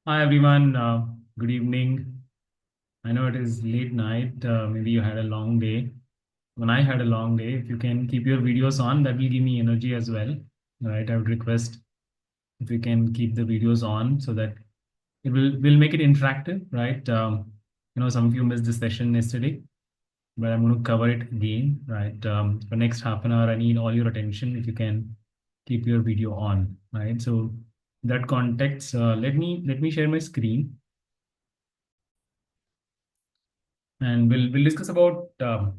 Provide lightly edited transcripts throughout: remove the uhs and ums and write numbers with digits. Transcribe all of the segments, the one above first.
Hi everyone, good evening. I know it is late night. Maybe you had a long day. When I had a long day, if you can keep your videos on, that will give me energy as well. Right? I would request if you can keep the videos on so that it will make it interactive, right? Some of you missed the session yesterday, but I'm going to cover it again, right? For next half an hour, I need all your attention. If you can keep your video on, right? So that context, let me share my screen. And we'll discuss about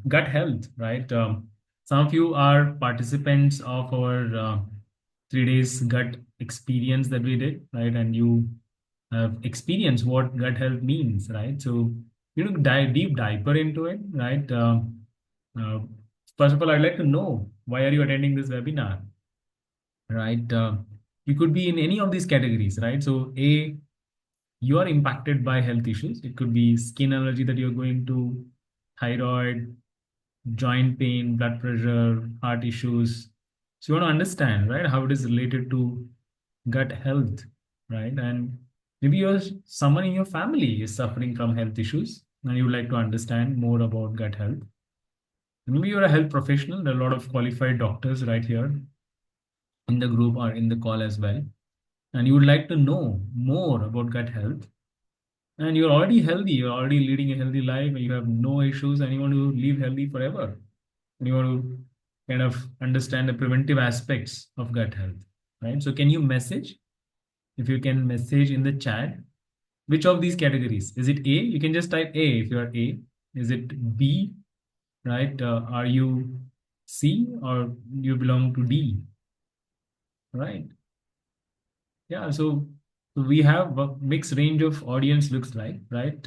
gut health, right? Some of you are participants of our 3 days gut experience that we did, right? And you have experienced what gut health means, right? So dive deep diver into it, right? Uh, First of all, I'd like to know, why are you attending this webinar, right? You could be in any of these categories, right? So you are impacted by health issues. It could be skin allergy that you're going to, thyroid, joint pain, blood pressure, heart issues. So you want to understand, right, how it is related to gut health, right? And maybe someone in your family is suffering from health issues and you would like to understand more about gut health. Maybe you're a health professional. There are a lot of qualified doctors right here in the group or in the call as well. And you would like to know more about gut health, and you're already healthy, you're already leading a healthy life, and you have no issues, and you want to live healthy forever. And you want to kind of understand the preventive aspects of gut health, right? So, can you message? If you can message in the chat, which of these categories? Is it A? You can just type A if you are A. Is it B, right? Are you C or you belong to D, right? Yeah, so we have a mixed range of audience looks like, right?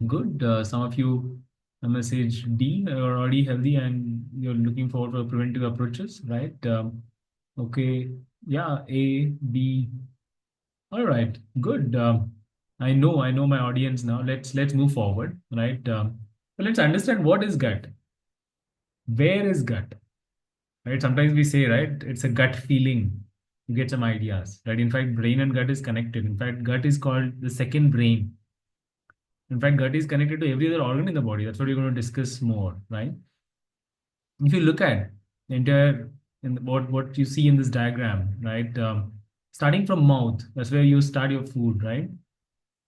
Good. Some of you message D are already healthy and you're looking forward for preventive approaches, right? Okay. Yeah. A, B. All right. Good. I know my audience now. Let's move forward, right? So let's understand, what is gut. Where is gut? Right? Sometimes we say, right, it's a gut feeling. You get some ideas, right? In fact, brain and gut is connected. In fact, gut is called the second brain. In fact, gut is connected to every other organ in the body. That's what we're going to discuss more, right? If you look at the entire what you see in this diagram, right? Starting from mouth, that's where you start your food, right?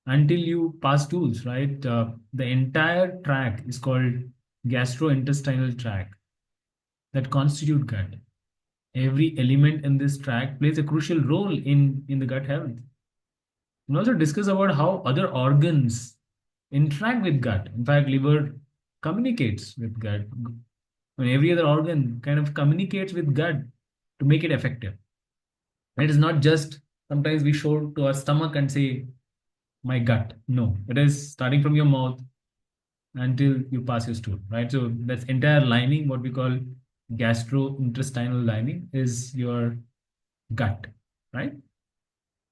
Until you pass stools, right? The entire tract is called gastrointestinal tract that constitute gut. Every element in this tract plays a crucial role in the gut health. We also discuss about how other organs interact with gut. In fact, liver communicates with gut. When every other organ kind of communicates with gut to make it effective. It is not just sometimes we show to our stomach and say, my gut. No, it is starting from your mouth until you pass your stool, right? So that's entire lining, what we call gastrointestinal lining, is your gut, right?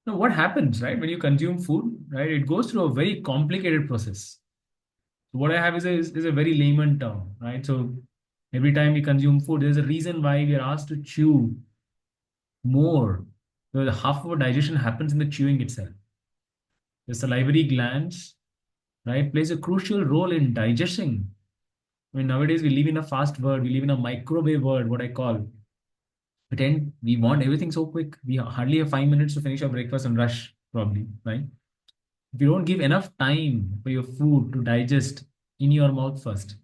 Now, what happens, right, when you consume food, right? It goes through a very complicated process. So what I have is a very layman term, right? So every time we consume food, there's a reason why we are asked to chew more. So half of our digestion happens in the chewing itself. The salivary glands, right, plays a crucial role in digesting. I mean, nowadays we live in a fast world, we live in a microwave world, what I call. We want everything so quick. We hardly have 5 minutes to finish our breakfast and rush, probably, right? If you don't give enough time for your food to digest in your mouth first,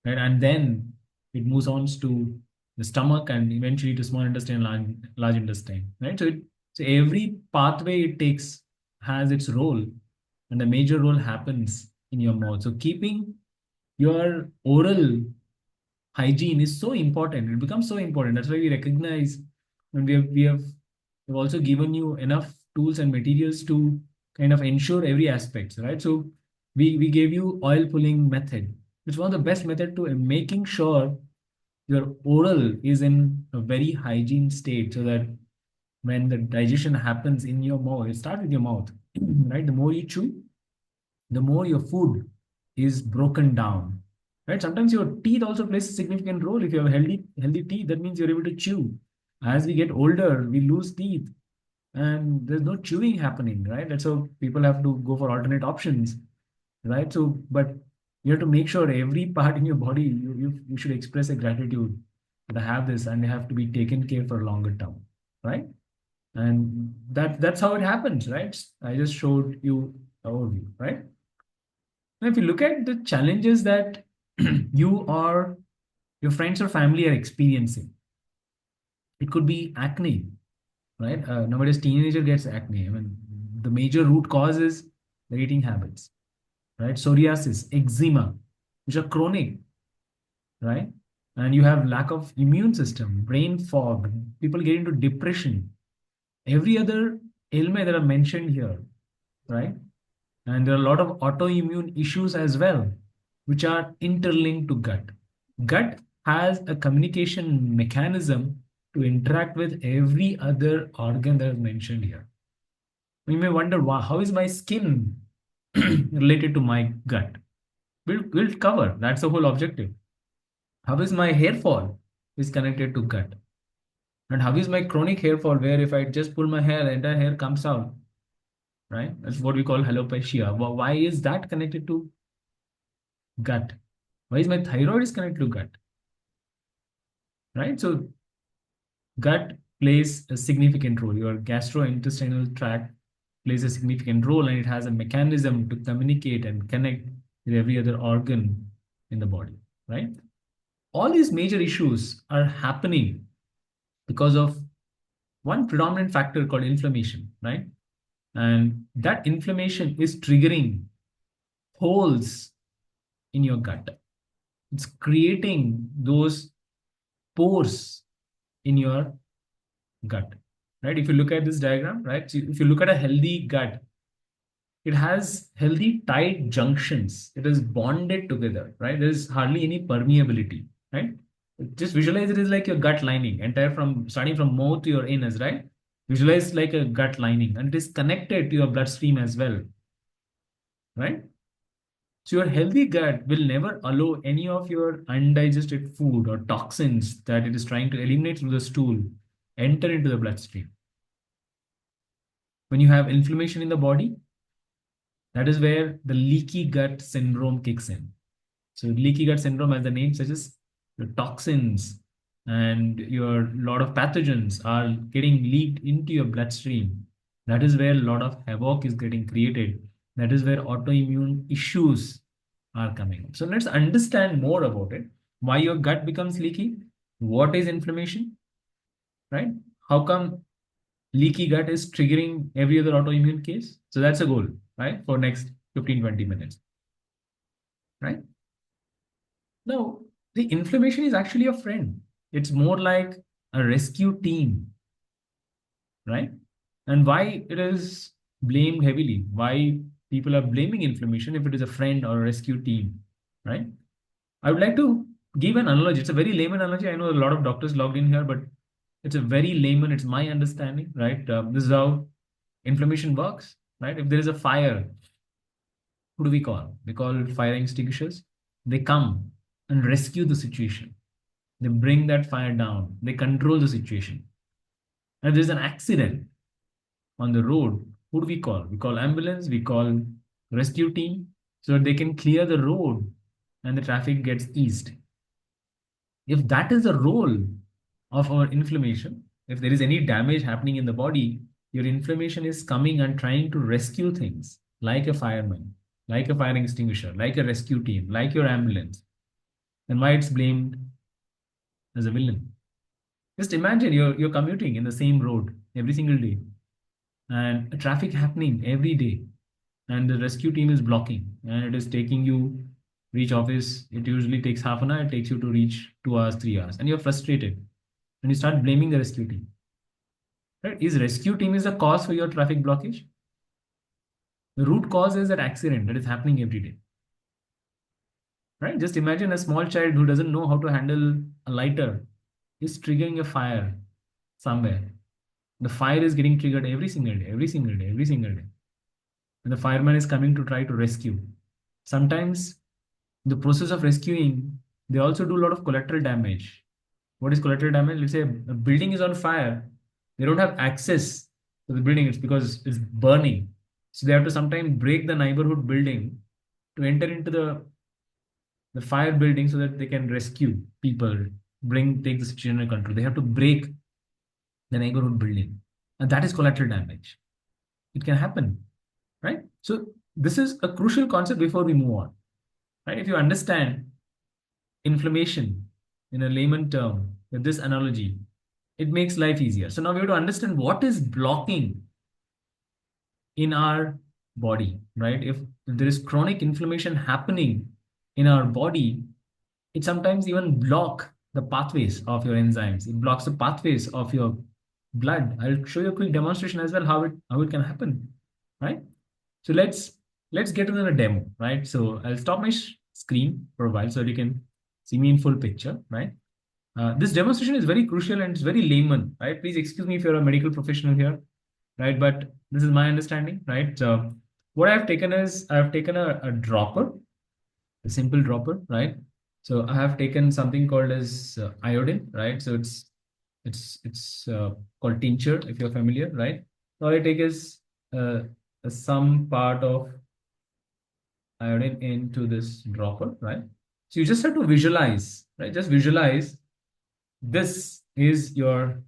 right, and then it moves on to the stomach and eventually to small intestine, large intestine, right? So every pathway it takes has its role, and the major role happens in your mouth. So keeping your oral hygiene is so important. It becomes so important. That's why we recognize, and we've also given you enough tools and materials to kind of ensure every aspect, right? So we gave you oil pulling method. It's one of the best method to making sure your oral is in a very hygiene state, so that when the digestion happens in your mouth, it starts with your mouth, right? The more you chew, the more your food is broken down, right? Sometimes your teeth also plays a significant role. If you have healthy teeth, that means you're able to chew. As we get older, we lose teeth, and there's no chewing happening, right? And so people have to go for alternate options, right? So, but you have to make sure every part in your body, you should express a gratitude that I have this, and they have to be taken care for a longer term, right? And that's how it happens, right? I just showed you overview, right? Now, if you look at the challenges that you or your friends or family are experiencing, it could be acne, right? Nowadays, teenager gets acne. I mean, the major root cause is the eating habits, right? Psoriasis, eczema, which are chronic, right? And you have lack of immune system, brain fog, people get into depression, every other ailment that are mentioned here, right? And there are a lot of autoimmune issues as well, which are interlinked to gut. Gut has a communication mechanism to interact with every other organ that is mentioned here. You may wonder, how is my skin related to my gut? We'll cover. That's the whole objective. How is my hair fall is connected to gut? And how is my chronic hair fall, where if I just pull my hair, the entire hair comes out, right? That's what we call alopecia. Why is that connected to gut? Why is my thyroid is connected to gut, right? So gut plays a significant role. Your gastrointestinal tract plays a significant role, and it has a mechanism to communicate and connect with every other organ in the body, right? All these major issues are happening because of one predominant factor called inflammation, right? And that inflammation is triggering holes in your gut. It's creating those pores in your gut, right? If you look at this diagram, right? So if you look at a healthy gut, it has healthy tight junctions. It is bonded together, right? There's hardly any permeability, right? Just visualize it as like your gut lining, entire from starting from mouth to your anus, right? Visualize like a gut lining, and it is connected to your bloodstream as well, right? So your healthy gut will never allow any of your undigested food or toxins that it is trying to eliminate through the stool enter into the bloodstream. When you have inflammation in the body, that is where the leaky gut syndrome kicks in. So leaky gut syndrome, as the name suggests, the toxins and your lot of pathogens are getting leaked into your bloodstream. That is where a lot of havoc is getting created. That is where autoimmune issues are coming. So let's understand more about it. Why your gut becomes leaky? What is inflammation? Right? How come leaky gut is triggering every other autoimmune case? So that's a goal, right? For next 15-20 minutes, right? Now, the inflammation is actually a friend. It's more like a rescue team, right? And why it is blamed heavily? Why people are blaming inflammation if it is a friend or a rescue team, right? I would like to give an analogy. It's a very layman analogy. I know a lot of doctors logged in here, but it's a very layman. It's my understanding, right? This is how inflammation works, right? If there is a fire, who do we call? We call fire extinguishers. They come and rescue the situation. They bring that fire down. They control the situation. And if there's an accident on the road, who do we call? We call ambulance. We call rescue team so that they can clear the road and the traffic gets eased. If that is the role of our inflammation, if there is any damage happening in the body, your inflammation is coming and trying to rescue things like a fireman, like a fire extinguisher, like a rescue team, like your ambulance. And why it's blamed as a villain? Just imagine you're commuting in the same road every single day and a traffic happening every day, and the rescue team is blocking and it is taking you reach office. It usually takes half an hour. It takes you to reach 2 hours, 3 hours, and you're frustrated and you start blaming the rescue team. Right? Is rescue team is the cause for your traffic blockage? The root cause is that accident that is happening every day. Right? Just imagine a small child who doesn't know how to handle a lighter is triggering a fire somewhere. The fire is getting triggered every single day, every single day, every single day. And the fireman is coming to try to rescue. Sometimes the process of rescuing, they also do a lot of collateral damage. What is collateral damage? Let's say a building is on fire. They don't have access So the building, it's because it's burning. So they have to sometimes break the neighborhood building to enter into the fire building so that they can rescue people, take the situation under control. They have to break the neighborhood building. And that is collateral damage. It can happen, right? So this is a crucial concept before we move on, right? If you understand inflammation in a layman term with this analogy, it makes life easier. So now we have to understand what is blocking in our body, right? If there is chronic inflammation happening in our body, it sometimes even block the pathways of your enzymes. It blocks the pathways of your blood. I'll show you a quick demonstration as well how it can happen, right? So let's get into the demo, right? So I'll stop my screen for a while so that you can see me in full picture, right? This demonstration is very crucial and it's very layman, right? Please excuse me if you're a medical professional here, right? But this is my understanding, right? So what I've taken is I've taken a dropper, a simple dropper, right? So I have taken something called as iodine, right? So it's called tincture if you're familiar, right? All I take is some part of iodine into this dropper, right? So you just have to visualize, right? Just visualize this is your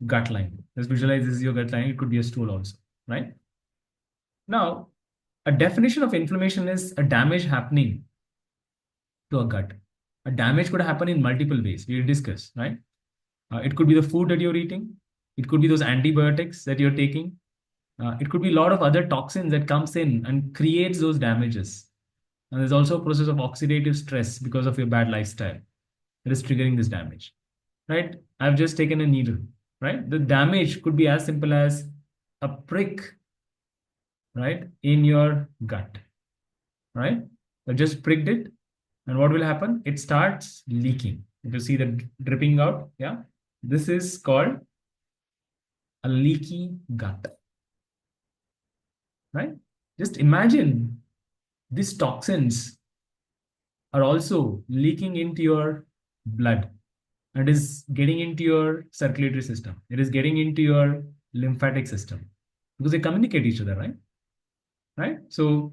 gut line. Just visualize this is your gut line. It could be a stool also, right? Now, a definition of inflammation is a damage happening to a gut. A damage could happen in multiple ways. We will discuss, right? It could be the food that you're eating. It could be those antibiotics that you're taking. It could be a lot of other toxins that comes in and creates those damages. And there's also a process of oxidative stress because of your bad lifestyle that is triggering this damage, right? I've just taken a needle, right? The damage could be as simple as a prick, right, in your gut, right? I just pricked it, and what will happen? It starts leaking. You see the dripping out, yeah? This is called a leaky gut, right? Just imagine these toxins are also leaking into your blood and is getting into your circulatory system. It is getting into your lymphatic system because they communicate each other, right? Right? So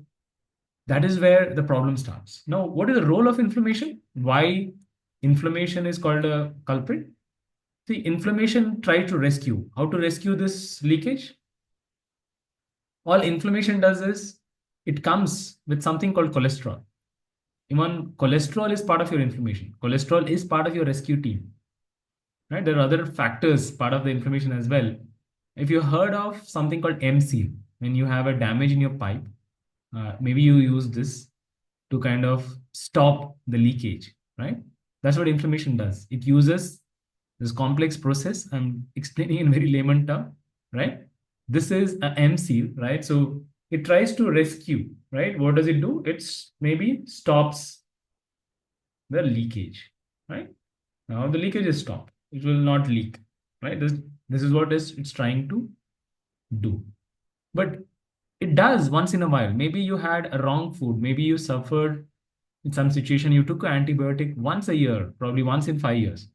that is where the problem starts. Now, what is the role of inflammation? Why inflammation is called a culprit? See, inflammation tries to rescue. How to rescue this leakage? All inflammation does is it comes with something called cholesterol. Even cholesterol is part of your inflammation. Cholesterol is part of your rescue team, right? There are other factors part of the inflammation as well. If you heard of something called M-seal, when you have a damage in your pipe, maybe you use this to kind of stop the leakage, right? That's what inflammation does. It uses this complex process. I'm explaining in very layman term, right? This is a M-seal, right? So it tries to rescue, right? What does it do? It's maybe stops the leakage, right? Now the leakage is stopped. It will not leak, right? This is what it's trying to do. But it does once in a while. Maybe you had a wrong food. Maybe you suffered in some situation. You took an antibiotic once a year, probably once in 5 years,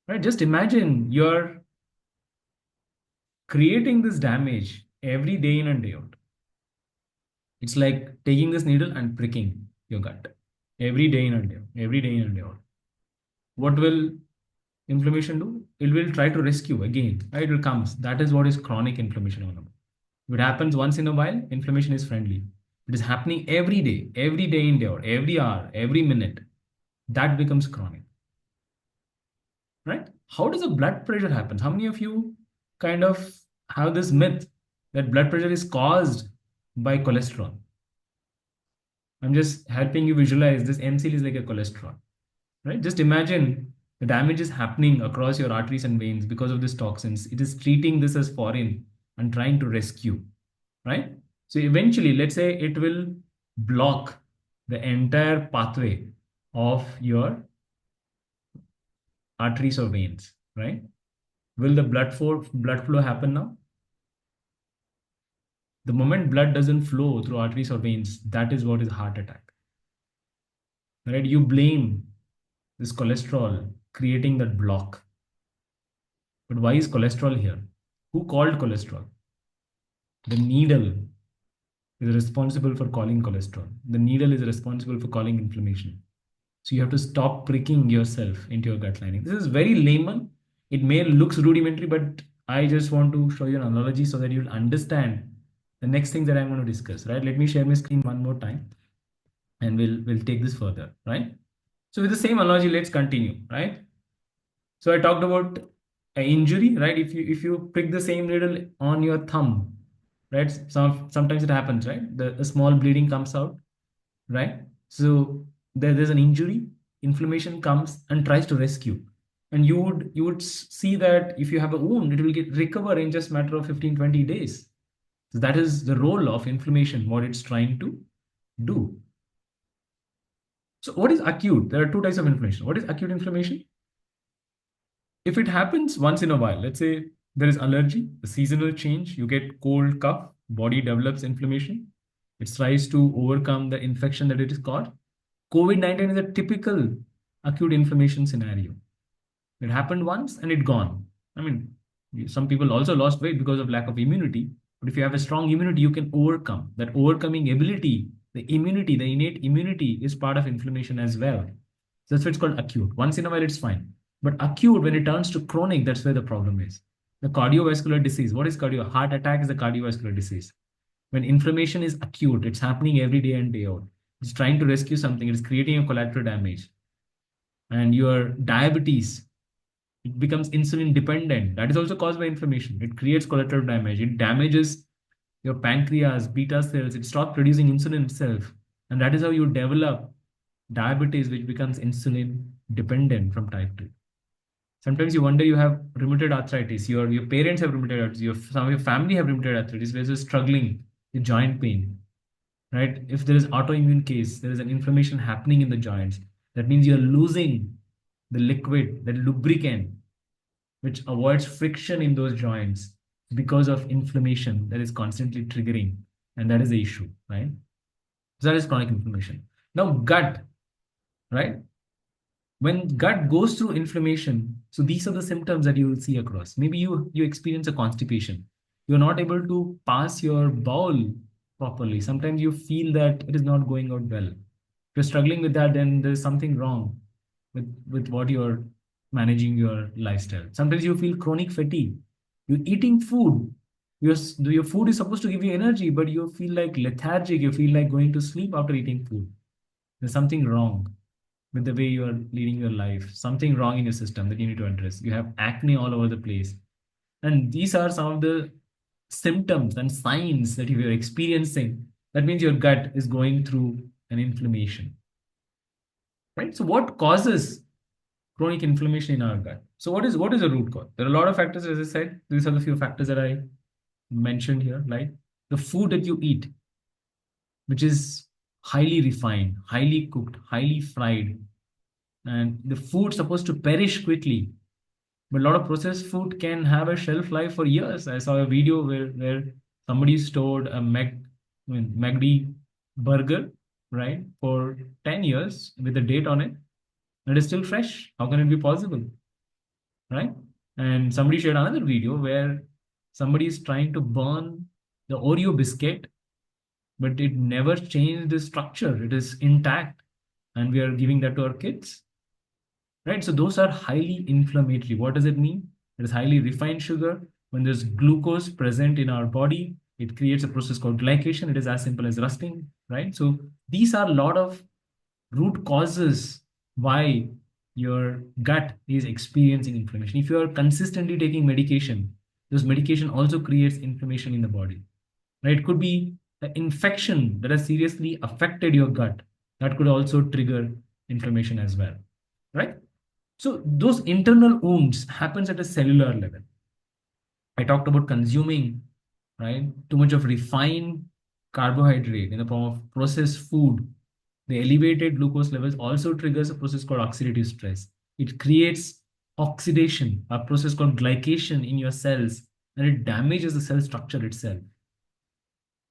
right? Just imagine you're creating this damage every day in and day out. It's like taking this needle and pricking your gut every day in and day out, every day in and day out. What will inflammation do? It will try to rescue again, right? It will come. That is what is chronic inflammation all about. If it happens once in a while, inflammation is friendly. It is happening every day in day out, every hour, every minute. That becomes chronic, right? How does the blood pressure happen? How many of you kind of have this myth that blood pressure is caused by cholesterol? I'm just helping you visualize this M-seal is like a cholesterol, right? Just imagine the damage is happening across your arteries and veins because of these toxins. It is treating this as foreign and trying to rescue, right? So eventually, let's say it will block the entire pathway of your arteries or veins, right? Will the blood flow happen now? The moment blood doesn't flow through arteries or veins, that is what is heart attack, right? You blame this cholesterol creating that block. But why is cholesterol here? Who called cholesterol? The needle is responsible for calling cholesterol. The needle is responsible for calling inflammation. So you have to stop pricking yourself into your gut lining. This is very layman. It may looks rudimentary, but I just want to show you an analogy so that you'll understand the next thing that I'm going to discuss, right? Let me share my screen one more time and we'll take this further, right? So with the same analogy, let's continue, right? So I talked about an injury, right? If you prick the same needle on your thumb, right? Sometimes it happens, right? The small bleeding comes out, right? So there's an injury, inflammation comes and tries to rescue. And you would see that if you have a wound, it will get recover in just matter of 15-20 days. So that is the role of inflammation, what it's trying to do. So what is acute? There are two types of inflammation. What is acute inflammation? If it happens once in a while, let's say there is allergy, a seasonal change, you get cold, cough, body develops inflammation. It tries to overcome the infection that it is caused. COVID-19 is a typical acute inflammation scenario. It happened once and it gone. I mean, some people also lost weight because of lack of immunity. But if you have a strong immunity, you can overcome. That overcoming ability, the immunity, the innate immunity is part of inflammation as well. So that's why it's called acute. Once in a while, it's fine. But acute, when it turns to chronic, that's where the problem is. The cardiovascular disease. What is cardio? Heart attack is a cardiovascular disease. When inflammation is acute, it's happening every day and day out. It's trying to rescue something. It's creating a collateral damage. And your diabetes, it becomes insulin dependent. That is also caused by inflammation. It creates collateral damage. It damages your pancreas, beta cells. It stops producing insulin itself. And that is how you develop diabetes, which becomes insulin dependent from type 2. Sometimes you wonder, you have rheumatoid arthritis, your parents have rheumatoid arthritis, some of your family have rheumatoid arthritis, where you're struggling with joint pain, right? If there is autoimmune case, there is an inflammation happening in the joints. That means you're losing the liquid, the lubricant, which avoids friction in those joints because of inflammation that is constantly triggering. And that is the issue, right? So that is chronic inflammation. Now, gut, right? When gut goes through inflammation, so these are the symptoms that you will see across. Maybe you experience a constipation. You're not able to pass your bowel properly. Sometimes you feel that it is not going out well. If you're struggling with that, then there's something wrong with what you're managing your lifestyle. Sometimes you feel chronic fatigue. You're eating food. Your food is supposed to give you energy, but you feel like lethargic. You feel like going to sleep after eating food. There's something wrong with the way you are leading your life, something wrong in your system that you need to address. You have acne all over the place. And these are some of the symptoms and signs that you are experiencing. That means your gut is going through an inflammation. Right? So what causes chronic inflammation in our gut? So what is the root cause? There are a lot of factors, as I said. These are the few factors that I mentioned here, right? The food that you eat, which is highly refined, highly cooked, highly fried, and the food supposed to perish quickly. But a lot of processed food can have a shelf life for years. I saw a video where somebody stored a McD burger, right, for 10 years with a date on it. It is still fresh. How can it be possible, right? And somebody shared another video where somebody is trying to burn the Oreo biscuit, but it never changed the structure. It is intact, and we are giving that to our kids, right? So those are highly inflammatory. What does it mean? It is highly refined sugar. When there's glucose present in our body, it creates a process called glycation. It is as simple as rusting, right? So these are a lot of root causes why your gut is experiencing inflammation. If you are consistently taking medication, this medication also creates inflammation in the body, right? It could be an infection that has seriously affected your gut. That could also trigger inflammation as well, right? So those internal wounds happens at a cellular level. I talked about consuming, right, too much of refined carbohydrate in the form of processed food. The elevated glucose levels also triggers a process called oxidative stress. It creates oxidation, a process called glycation in your cells, and it damages the cell structure itself.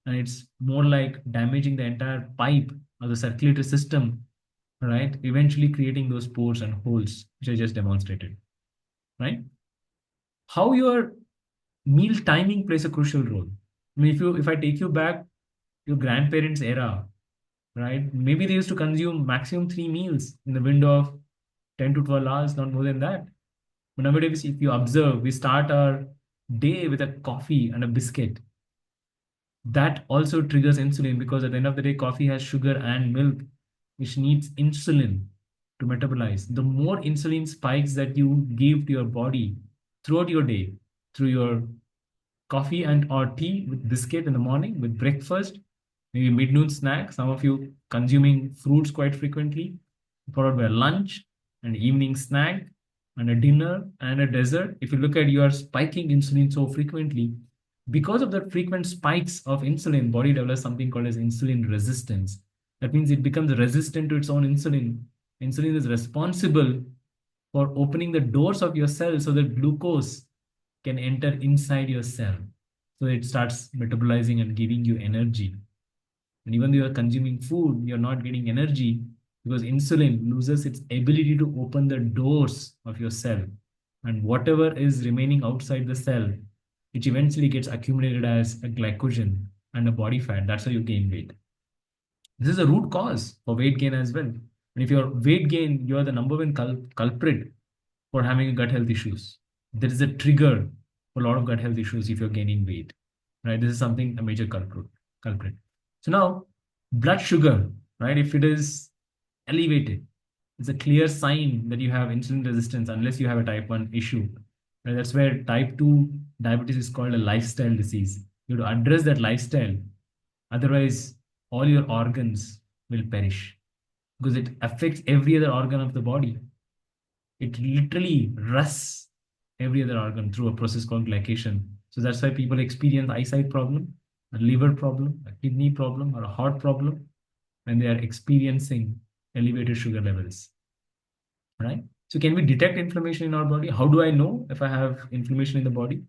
And it's more like damaging the entire pipe or the circulatory system, right? Eventually creating those pores and holes, which I just demonstrated, right? How your meal timing plays a crucial role. I mean, if I take you back your grandparents' era, right? Maybe they used to consume maximum 3 meals in the window of 10 to 12 hours, not more than that. But nowadays, if you observe, we start our day with a coffee and a biscuit. That also triggers insulin because at the end of the day, coffee has sugar and milk, which needs insulin to metabolize. The more insulin spikes that you give to your body throughout your day, through your coffee and or tea with biscuit in the morning, with breakfast, maybe mid-noon snack, some of you consuming fruits quite frequently, followed by lunch, an evening snack, and a dinner and a dessert. If you look at your spiking insulin so frequently, because of the frequent spikes of insulin, body develops something called as insulin resistance. That means it becomes resistant to its own insulin. Insulin is responsible for opening the doors of your cell so that glucose can enter inside your cell. So it starts metabolizing and giving you energy. And even though you're consuming food, you're not getting energy because insulin loses its ability to open the doors of your cell. And whatever is remaining outside the cell, which eventually gets accumulated as a glycogen and a body fat, that's how you gain weight. This is a root cause for weight gain as well. And if you're weight gain, you're the number one culprit for having gut health issues. There is a trigger for a lot of gut health issues if you're gaining weight, right? This is something a major culprit. So now, blood sugar, right? If it is elevated, it's a clear sign that you have insulin resistance unless you have a type 1 issue. Right? That's where type 2 diabetes is called a lifestyle disease. You have to address that lifestyle. Otherwise, all your organs will perish because it affects every other organ of the body. It literally rusts every other organ through a process called glycation. So that's why people experience eyesight problem, a liver problem, a kidney problem, or a heart problem when they are experiencing elevated sugar levels, right? So can we detect inflammation in our body? How do I know if I have inflammation in the body?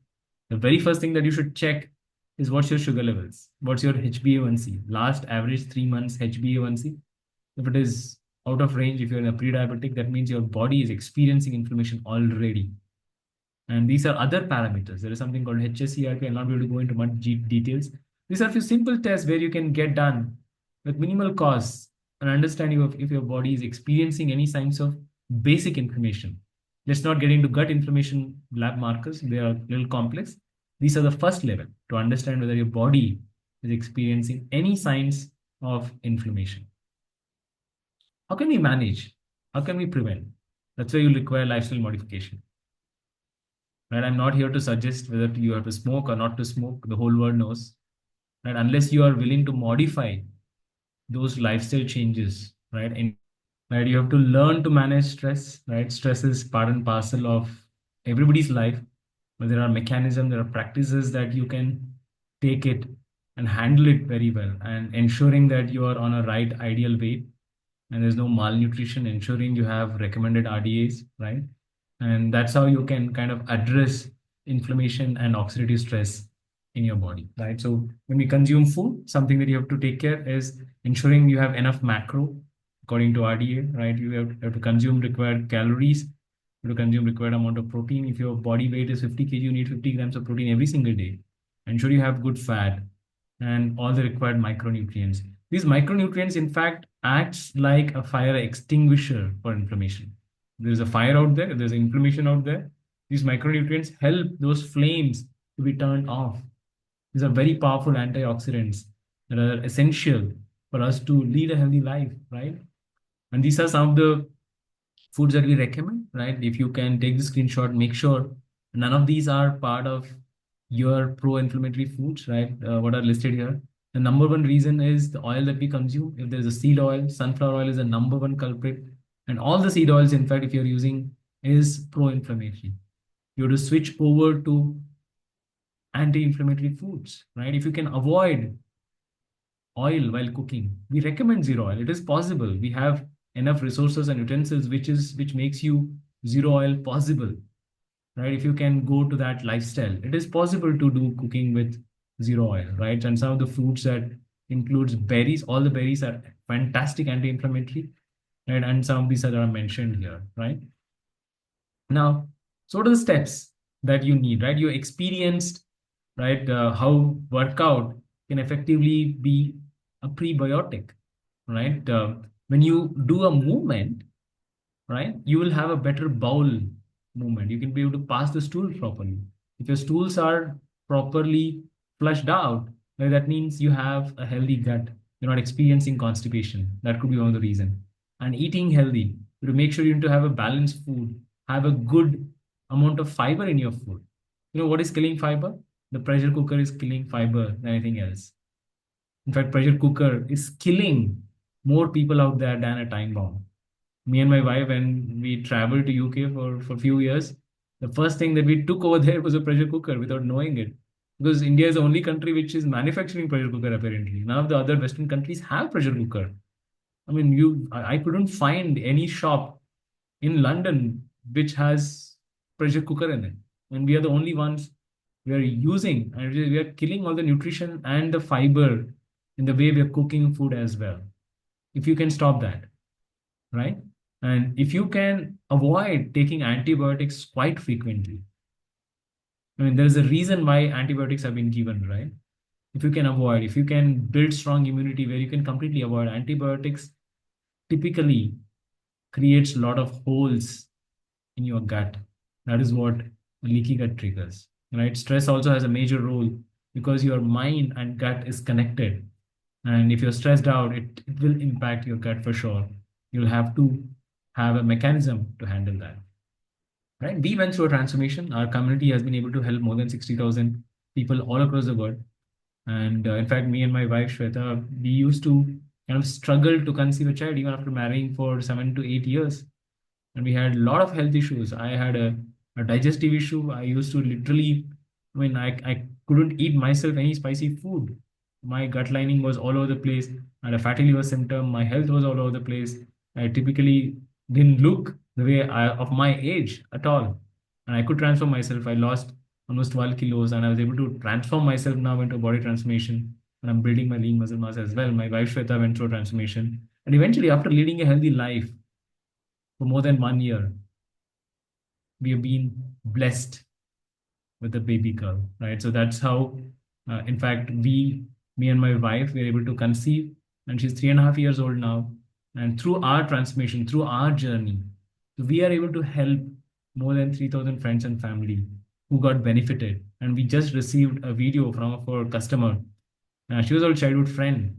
The very first thing that you should check is what's your sugar levels? What's your HbA1c? Last average 3 months HbA1c. If it is out of range, if you're in a pre-diabetic, that means your body is experiencing inflammation already. And these are other parameters. There is something called HSCRP. I'll not be able to go into much details. These are a few simple tests where you can get done with minimal costs and understanding of if your body is experiencing any signs of basic inflammation. Let's not get into gut inflammation lab markers. They are a little complex. These are the first level to understand whether your body is experiencing any signs of inflammation. How can we manage? How can we prevent? That's where you'll require lifestyle modification. Right? I'm not here to suggest whether you have to smoke or not to smoke. The whole world knows. Right? Unless you are willing to modify those lifestyle changes, right? And right, you have to learn to manage stress, right? Stress is part and parcel of everybody's life, but there are mechanisms, there are practices that you can take it and handle it very well, and ensuring that you are on a right ideal weight and there's no malnutrition, ensuring you have recommended RDAs, right? And that's how you can kind of address inflammation and oxidative stress in your body, right? So when we consume food, something that you have to take care is ensuring you have enough macro according to RDA, right? You have to consume required calories, you have to consume required amount of protein. If your body weight is 50 kg, you need 50 grams of protein every single day. Ensure you have good fat and all the required micronutrients. These micronutrients, in fact, acts like a fire extinguisher for inflammation. There's a fire out there, there's inflammation out there. These micronutrients help those flames to be turned off. These are very powerful antioxidants that are essential for us to lead a healthy life, right? And these are some of the foods that we recommend, right? If you can take the screenshot, make sure none of these are part of your pro-inflammatory foods, right? What are listed here. The number one reason is the oil that we consume. If there's a seed oil, sunflower oil is the number one culprit. And all the seed oils, in fact, if you're using, is pro-inflammatory. You have to switch over to anti-inflammatory foods, right? If you can avoid oil while cooking, we recommend zero oil. It is possible. We have enough resources and utensils, which makes you zero oil possible, right? If you can go to that lifestyle, it is possible to do cooking with zero oil, right? And some of the foods that includes berries, all the berries are fantastic anti-inflammatory, right? And some of these that are mentioned here, right? Now, so what are the steps that you need, right? You experienced right? How workout can effectively be a prebiotic, right? When you do a movement, right, you will have a better bowel movement. You can be able to pass the stool properly. If your stools are properly flushed out, well, that means you have a healthy gut. You're not experiencing constipation. That could be one of the reasons. And eating healthy, to make sure you need to have a balanced food, have a good amount of fiber in your food. You know what is killing fiber? The pressure cooker is killing fiber than anything else. In fact, pressure cooker is killing more people out there than a time bomb. Me and my wife, when we traveled to UK for a few years, the first thing that we took over there was a pressure cooker without knowing it. Because India is the only country which is manufacturing pressure cooker apparently. None of the other Western countries have pressure cooker. I mean, I couldn't find any shop in London which has pressure cooker in it. And we are the only ones we are using, and we are killing all the nutrition and the fiber in the way we are cooking food as well. If you can stop that, right? And if you can avoid taking antibiotics quite frequently, I mean, there is a reason why antibiotics have been given, right? If you can avoid, if you can build strong immunity where you can completely avoid antibiotics, typically creates a lot of holes in your gut. That is what leaky gut triggers, right? Stress also has a major role because your mind and gut is connected. And if you're stressed out, it will impact your gut for sure. You'll have to have a mechanism to handle that. Right? We went through a transformation. Our community has been able to help more than 60,000 people all across the world. And in fact, me and my wife, Shweta, we used to kind of struggle to conceive a child even after marrying for 7 to 8 years. And we had a lot of health issues. I had a digestive issue. I used to literally, I mean, I couldn't eat myself any spicy food. My gut lining was all over the place. I had a fatty liver symptom. My health was all over the place. I typically didn't look the way of my age at all. And I could transform myself. I lost almost 12 kilos and I was able to transform myself now into body transformation. And I'm building my lean muscle mass as well. My wife Shweta went through a transformation. And eventually, after leading a healthy life for more than 1 year, we have been blessed with a baby girl, right? So that's how, in fact, me and my wife, we are able to conceive, and she's 3.5 years old now. And through our transformation, through our journey, we are able to help more than 3,000 friends and family who got benefited. And we just received a video from our customer. She was our childhood friend.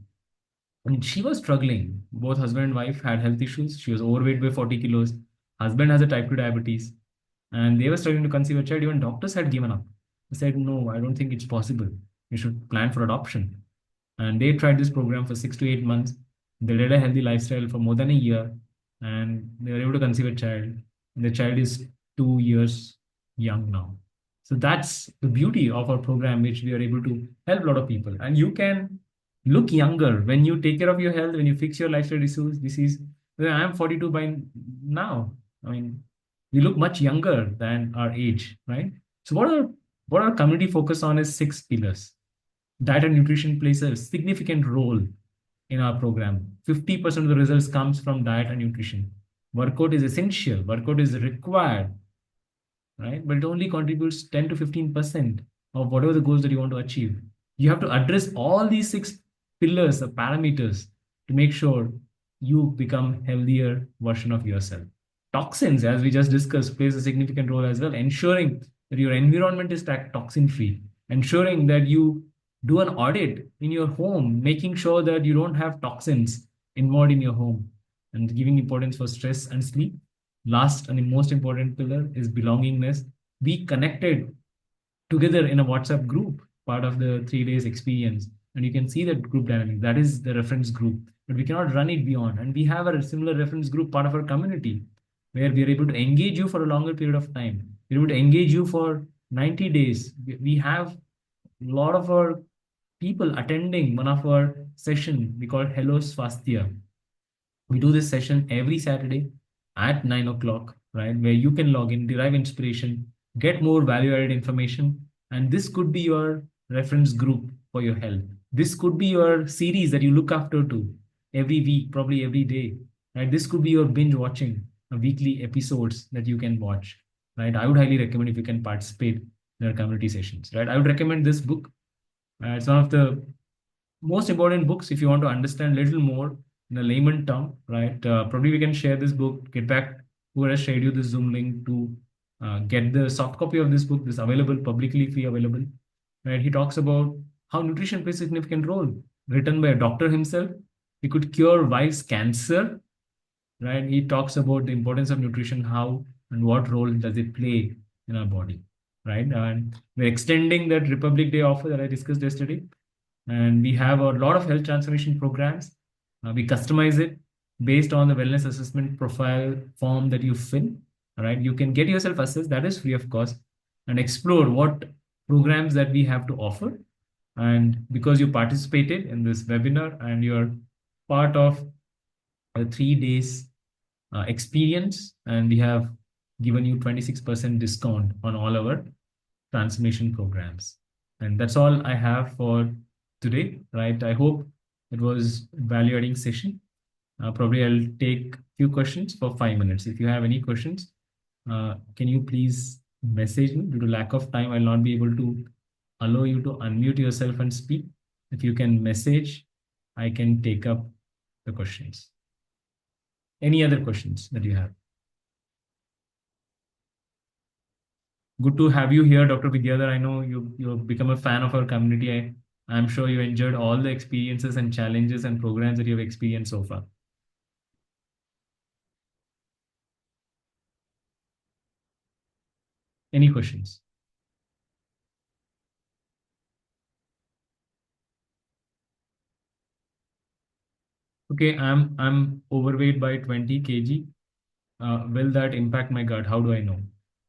And she was struggling. Both husband and wife had health issues. She was overweight by 40 kilos. Husband has a type 2 diabetes and they were struggling to conceive a child. Even doctors had given up. They said, no, I don't think it's possible. You should plan for adoption. And they tried this program for 6 to 8 months. They led a healthy lifestyle for more than a year, and they were able to conceive a child. And the child is 2 years young now. So that's the beauty of our program, which we are able to help a lot of people. And you can look younger when you take care of your health, when you fix your lifestyle issues. This is, well, I'm 42 by now. I mean, we look much younger than our age, right? So what our community focus on is 6 pillars. Diet and nutrition plays a significant role in our program. 50% of the results comes from diet and nutrition. Workout is essential. Workout is required, right? But it only contributes 10 to 15% of whatever the goals that you want to achieve. You have to address all these 6 pillars of parameters to make sure you become healthier version of yourself. Toxins, as we just discussed, plays a significant role as well, ensuring that your environment is toxin free, ensuring that you do an audit in your home, making sure that you don't have toxins involved in your home, and giving importance for stress and sleep. Last and the most important pillar is belongingness. Be connected together in a WhatsApp group, part of the 3 days experience. And you can see that group dynamic. That is the reference group. But we cannot run it beyond. And we have a similar reference group, part of our community, where we are able to engage you for a longer period of time. We're able to engage you for 90 days. We have a lot of our people attending one of our session we call Hello Swasthya. We do this session every Saturday at 9 o'clock, right? Where you can log in, derive inspiration, get more value added information. And this could be your reference group for your health. This could be your series that you look after to every week, probably every day, right? This could be your binge watching weekly episodes that you can watch, right? I would highly recommend if you can participate. in our community sessions, right? I would recommend this book. It's one of the most important books if you want to understand a little more in a layman term, right? Probably we can share this book, get back whoever has shared you the Zoom link to get the soft copy of this book. This available, publicly free available, right? He talks about how nutrition plays a significant role. Written by a doctor himself, he could cure wife's cancer, right? He talks about the importance of nutrition, how and what role does it play in our body, right? And we're extending that Republic Day offer that I discussed yesterday, and we have a lot of health transformation programs. We customize it based on the wellness assessment profile form that you fill. All right, you can get yourself assessed. That is free of cost, and explore what programs that we have to offer. And because you participated in this webinar and you're part of a 3 days experience, and we have given you 26% discount on all our transformation programs. And that's all I have for today, right? I hope it was value adding session. Probably I'll take few questions for 5 minutes. If you have any questions, can you please message me? Due to lack of time, I'll not be able to allow you to unmute yourself and speak. If you can message, I can take up the questions. Any other questions that you have? Good to have you here, Dr. Vidyadhar. I know you've become a fan of our community. I'm sure you enjoyed all the experiences and challenges and programs that you've experienced so far. Any questions? Okay, I'm overweight by 20 kg. Will that impact my gut? How do I know?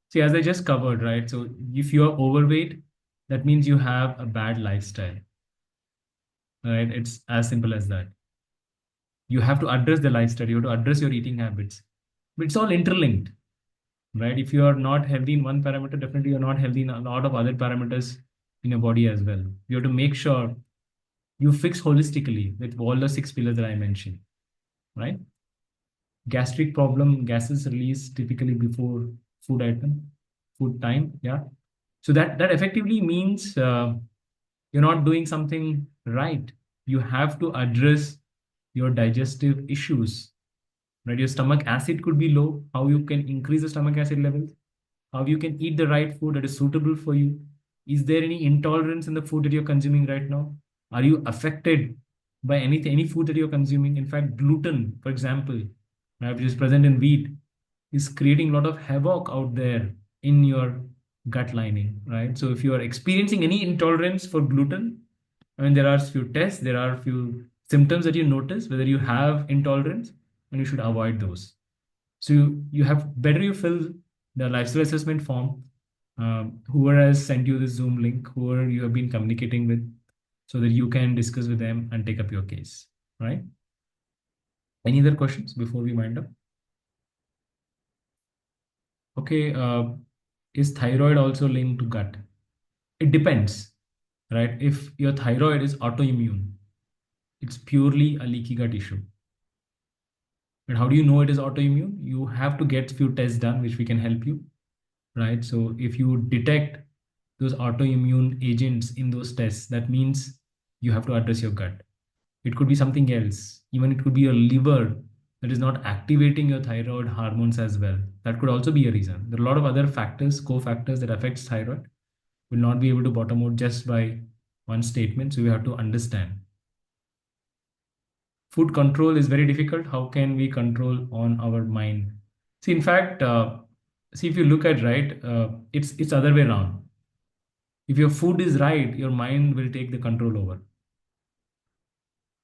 See, as I just covered, right? So if you're overweight, that means you have a bad lifestyle, right? It's as simple as that. You have to address the lifestyle, you have to address your eating habits. But it's all interlinked, right? If you are not healthy in one parameter, definitely you're not healthy in a lot of other parameters in your body as well. You have to make sure you fix holistically with all the 6 pillars that I mentioned, right? Gastric problem, gases release typically before food item, food time, yeah. So that effectively means you're not doing something right. You have to address your digestive issues, right? Your stomach acid could be low. How you can increase the stomach acid levels? How you can eat the right food that is suitable for you? Is there any intolerance in the food that you're consuming right now? Are you affected by anything, any food that you're consuming? In fact, gluten, for example, right, which is present in wheat, is creating a lot of havoc out there in your gut lining, right? So if you are experiencing any intolerance for gluten, I mean, there are few tests, there are few symptoms that you notice whether you have intolerance, and you should avoid those. So you have better you fill the lifestyle assessment form. Whoever has sent you the Zoom link, whoever you have been communicating with, so that you can discuss with them and take up your case, right? Any other questions before we wind up? Okay, is thyroid also linked to gut? It depends, right? If your thyroid is autoimmune, it's purely a leaky gut issue. And how do you know it is autoimmune? You have to get few tests done, which we can help you, right? So if you detect those autoimmune agents in those tests, that means you have to address your gut. It could be something else. Even it could be your liver that is not activating your thyroid hormones as well. That could also be a reason. There are a lot of other factors, co-factors that affects thyroid. Will not be able to bottom out just by one statement. So we have to understand. Food control is very difficult. How can we control on our mind? See, in fact, see if you look at right, it's other way around. If your food is right, your mind will take the control over,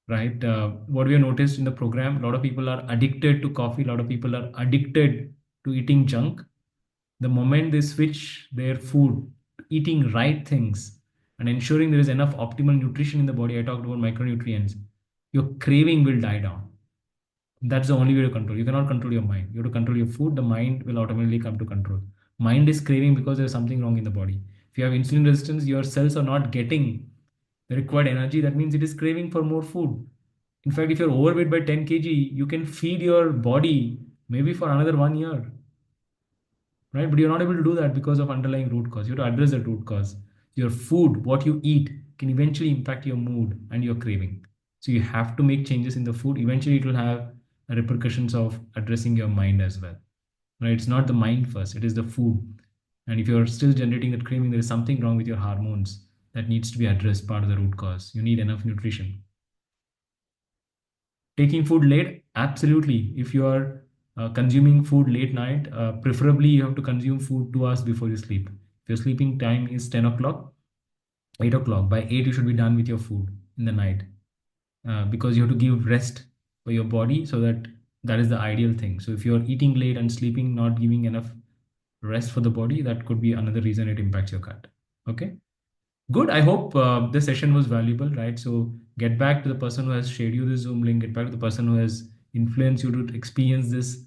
right? What we have noticed in the program, a lot of people are addicted to coffee, a lot of people are addicted to eating junk. The moment they switch their food, eating right things, and ensuring there is enough optimal nutrition in the body, I talked about micronutrients, your craving will die down. That's the only way to control. You cannot control your mind. You have to control your food. The mind will automatically come to control. Mind is craving because there's something wrong in the body. If you have insulin resistance, your cells are not getting the required energy. That means it is craving for more food. In fact, if you're overweight by 10 kg, you can feed your body maybe for another 1 year, right? But you're not able to do that because of underlying root cause. You have to address that root cause. Your food, what you eat, can eventually impact your mood and your craving. So you have to make changes in the food. Eventually, it will have repercussions of addressing your mind as well, right? It's not the mind first; it is the food. And if you're still generating that craving, there is something wrong with your hormones that needs to be addressed. Part of the root cause. You need enough nutrition. Taking food late, absolutely. If you are consuming food late night, preferably you have to consume food 2 hours before you sleep. If your sleeping time is 10 o'clock, 8 o'clock, by 8 you should be done with your food in the night, because you have to give rest for your body, so that is the ideal thing. So if you're eating late and sleeping, not giving enough rest for the body, that could be another reason it impacts your gut. Okay. Good. I hope this session was valuable, right? So get back to the person who has shared you the Zoom link, get back to the person who has influenced you to experience this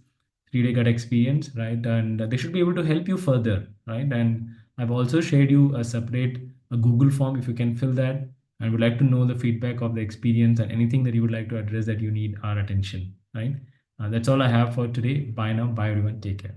3-day gut experience, right? And they should be able to help you further, right? And I've also shared you a separate Google form if you can fill that. And would like to know the feedback of the experience and anything that you would like to address that you need our attention, right? That's all I have for today. Bye now. Bye everyone. Take care.